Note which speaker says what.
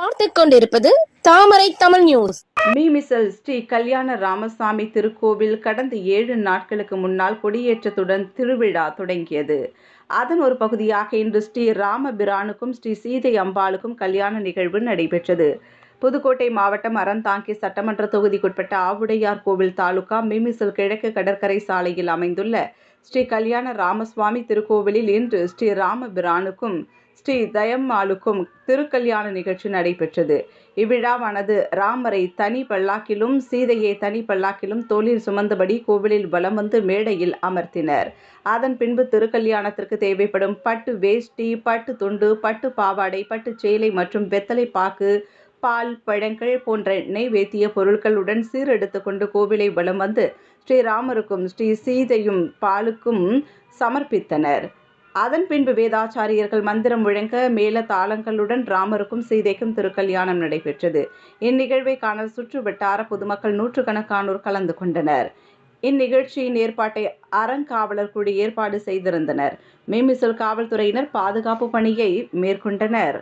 Speaker 1: பார்த்துக் கொண்டிருப்பது தாமரை தமிழ் நியூஸ்.
Speaker 2: மீமிசல் ஸ்ரீ கல்யாண ராமசாமி திருக்கோவில் கடந்த 7 நாட்களுக்கு முன்னால் கொடியேற்றத்துடன் திருவிழா தொடங்கியது. அதன் ஒரு பகுதியாக இன்று ஸ்ரீ ராமபிரானுக்கும் ஸ்ரீ சீதை அம்பாளுக்கும் கல்யாண நிகழ்வு நடைபெற்றது. புதுக்கோட்டை மாவட்டம் அறந்தாங்கி சட்டமன்ற தொகுதிக்குட்பட்ட ஆவுடையார் கோவில் தாலுகா மீமிசல் கிழக்கு கடற்கரை சாலையில் அமைந்துள்ள ஸ்ரீ கல்யாண ராமசுவாமி திருக்கோவிலில் இன்று ஸ்ரீ ராமபிரானுக்கும் ஸ்ரீ தயம்மாளுக்கும் திருக்கல்யாண நிகழ்ச்சி நடைபெற்றது. இவ்விழாவானது ராமரை தனி பல்லாக்கிலும் சீதையை தனி பல்லாக்கிலும் தோளில் சுமந்தபடி கோவிலில் வலம் வந்து மேடையில் அமர்த்தினர். அதன் பின்பு திருக்கல்யாணத்திற்கு தேவைப்படும் பட்டு வேஷ்டி, பட்டு துண்டு, பட்டு பாவாடை, பட்டு சேலை மற்றும் வெத்தலை பாக்கு, பால், பழங்கள் போன்ற நெய்வேத்திய பொருட்களுடன் சீரெடுத்து கொண்டு கோவிலை வலம் வந்து ஸ்ரீராமருக்கும் ஸ்ரீ சீதையும் பாலுக்கும் சமர்ப்பித்தனர். அதன் பின்பு வேதாச்சாரியர்கள் மந்திரம் முழங்க மேல தாளங்களுடன் ராமருக்கும் சீதைக்கும் திருக்கல்யாணம் நடைபெற்றது. இந்நிகழ்வை காண சுற்று வட்டார பொதுமக்கள் நூற்றுக்கணக்கானோர் கலந்து கொண்டனர். இந்நிகழ்ச்சியின் ஏற்பாட்டை அறங்காவலர் குழு ஏற்பாடு செய்திருந்தனர். மீமிசல் காவல்துறையினர் பாதுகாப்பு பணியை மேற்கொண்டனர்.